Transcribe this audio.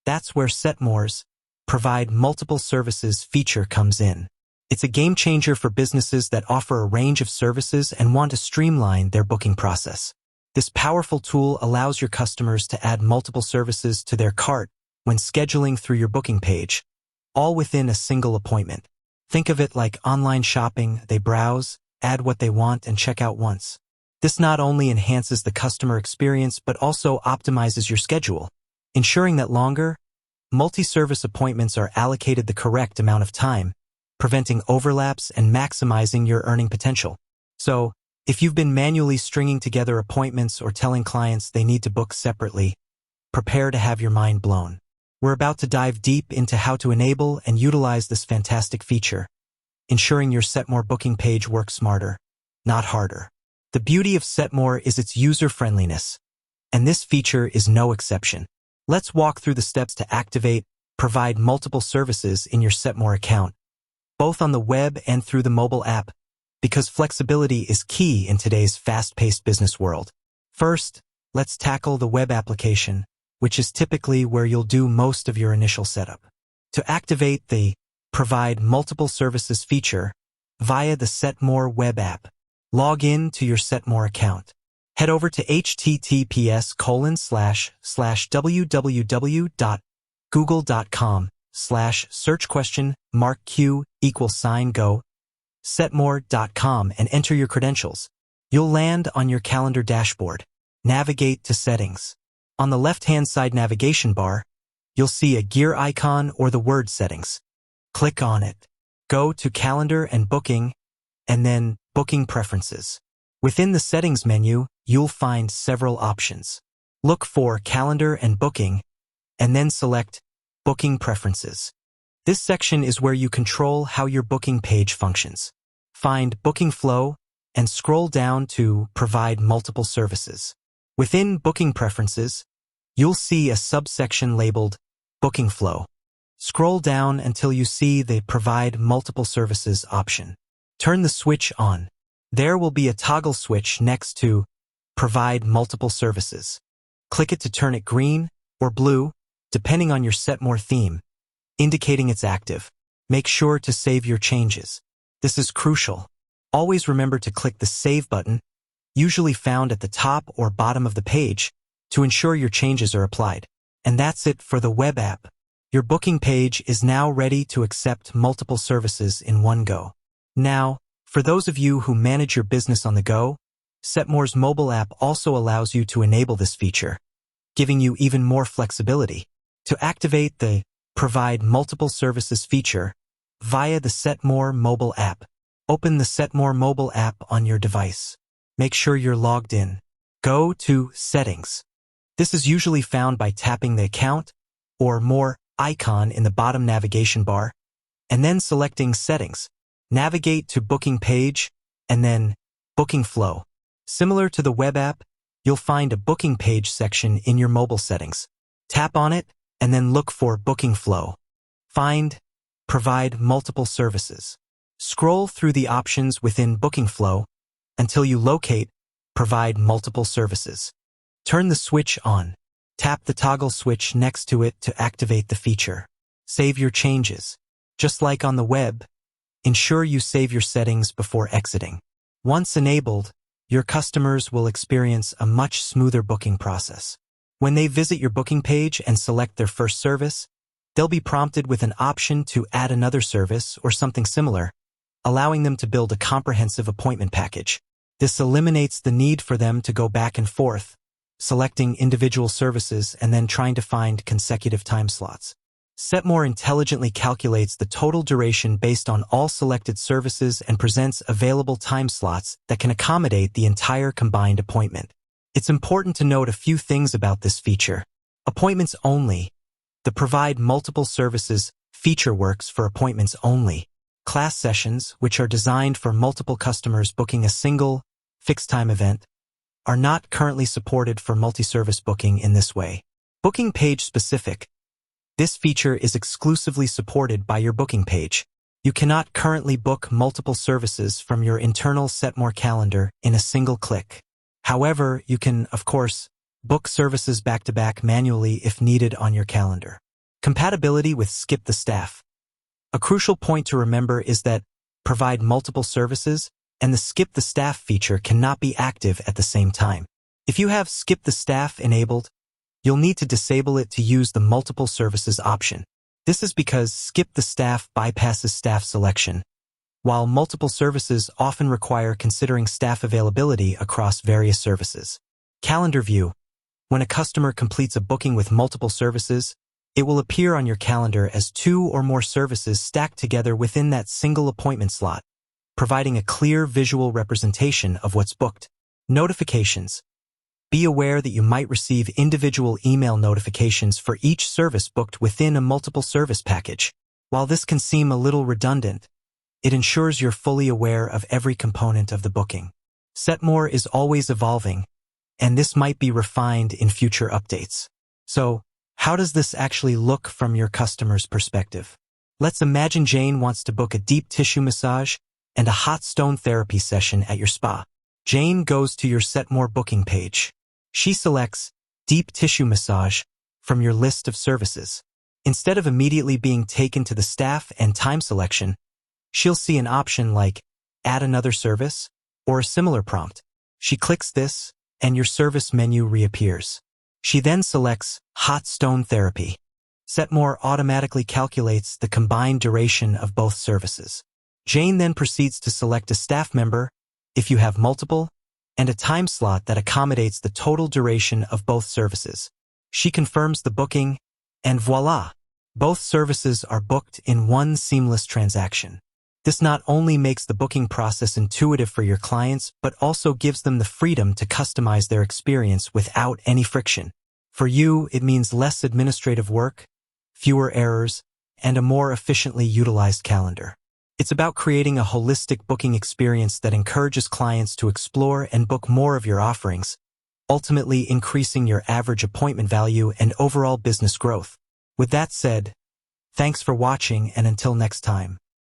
That's where Setmore's provide multiple services feature comes in. It's a game changer for businesses that offer a range of services and want to streamline their booking process. This powerful tool allows your customers to add multiple services to their cart when scheduling through your booking page, all within a single appointment. Think of it like online shopping. They browse, add what they want, and check out once. This not only enhances the customer experience but also optimizes your schedule, ensuring that longer, multi-service appointments are allocated the correct amount of time, preventing overlaps and maximizing your earning potential. So, if you've been manually stringing together appointments or telling clients they need to book separately, prepare to have your mind blown. We're about to dive deep into how to enable and utilize this fantastic feature, ensuring your Setmore booking page works smarter, not harder. The beauty of Setmore is its user-friendliness, and this feature is no exception. Let's walk through the steps to activate, provide multiple services in your Setmore account, both on the web and through the mobile app, because flexibility is key in today's fast-paced business world. First, let's tackle the web application, which is typically where you'll do most of your initial setup. To activate the Provide Multiple Services feature via the Setmore web app, log in to your Setmore account. Head over to https://www.google.com/search?go setmore.com and enter your credentials. You'll land on your calendar dashboard. Navigate to Settings. On the left-hand side navigation bar, you'll see a gear icon or the word Settings. Click on it. Go to Calendar and Booking, and then Booking Preferences. Within the Settings menu, you'll find several options. Look for Calendar and Booking, and then select Booking Preferences. This section is where you control how your booking page functions. Find Booking Flow and scroll down to Provide Multiple Services. Within Booking Preferences, you'll see a subsection labeled Booking Flow. Scroll down until you see the Provide Multiple Services option. Turn the switch on. There will be a toggle switch next to Provide Multiple Services. Click it to turn it green or blue, depending on your Setmore theme, indicating it's active. Make sure to save your changes. This is crucial. Always remember to click the Save button, usually found at the top or bottom of the page, to ensure your changes are applied. And that's it for the web app. Your booking page is now ready to accept multiple services in one go. Now, for those of you who manage your business on the go, Setmore's mobile app also allows you to enable this feature, giving you even more flexibility. To activate the Provide Multiple Services feature via the Setmore mobile app, open the Setmore mobile app on your device. Make sure you're logged in. Go to Settings. This is usually found by tapping the Account or More icon in the bottom navigation bar, and then selecting Settings. Navigate to Booking Page, and then Booking Flow. Similar to the web app, you'll find a Booking Page section in your mobile settings. Tap on it, and then look for Booking Flow. Find Provide Multiple Services. Scroll through the options within Booking Flow until you locate Provide Multiple Services. Turn the switch on. Tap the toggle switch next to it to activate the feature. Save your changes. Just like on the web, ensure you save your settings before exiting. Once enabled, your customers will experience a much smoother booking process. When they visit your booking page and select their first service, they'll be prompted with an option to add another service or something similar, allowing them to build a comprehensive appointment package. This eliminates the need for them to go back and forth, selecting individual services and then trying to find consecutive time slots. Setmore intelligently calculates the total duration based on all selected services and presents available time slots that can accommodate the entire combined appointment. It's important to note a few things about this feature. Appointments only. The Provide Multiple Services feature works for appointments only. Class sessions, which are designed for multiple customers booking a single, fixed-time event, are not currently supported for multi-service booking in this way. Booking page specific. This feature is exclusively supported by your booking page. You cannot currently book multiple services from your internal Setmore calendar in a single click. However, you can, of course, book services back-to-back manually if needed on your calendar. Compatibility with Skip the Staff. A crucial point to remember is that provide multiple services, and the Skip the Staff feature cannot be active at the same time. If you have Skip the Staff enabled, you'll need to disable it to use the multiple services option. This is because Skip the Staff bypasses staff selection, while multiple services often require considering staff availability across various services. Calendar view. When a customer completes a booking with multiple services, it will appear on your calendar as 2 or more services stacked together within that single appointment slot, providing a clear visual representation of what's booked. Notifications. Be aware that you might receive individual email notifications for each service booked within a multiple service package. While this can seem a little redundant, it ensures you're fully aware of every component of the booking. Setmore is always evolving, and this might be refined in future updates. So, how does this actually look from your customer's perspective? Let's imagine Jane wants to book a deep tissue massage and a hot stone therapy session at your spa. Jane goes to your Setmore booking page. She selects Deep Tissue Massage from your list of services. Instead of immediately being taken to the staff and time selection, she'll see an option like Add another service or a similar prompt. She clicks this, and your service menu reappears. She then selects Hot Stone Therapy. Setmore automatically calculates the combined duration of both services. Jane then proceeds to select a staff member, if you have multiple, and a time slot that accommodates the total duration of both services. She confirms the booking, and voila! Both services are booked in one seamless transaction. This not only makes the booking process intuitive for your clients, but also gives them the freedom to customize their experience without any friction. For you, it means less administrative work, fewer errors, and a more efficiently utilized calendar. It's about creating a holistic booking experience that encourages clients to explore and book more of your offerings, ultimately increasing your average appointment value and overall business growth. With that said, thanks for watching, and until next time.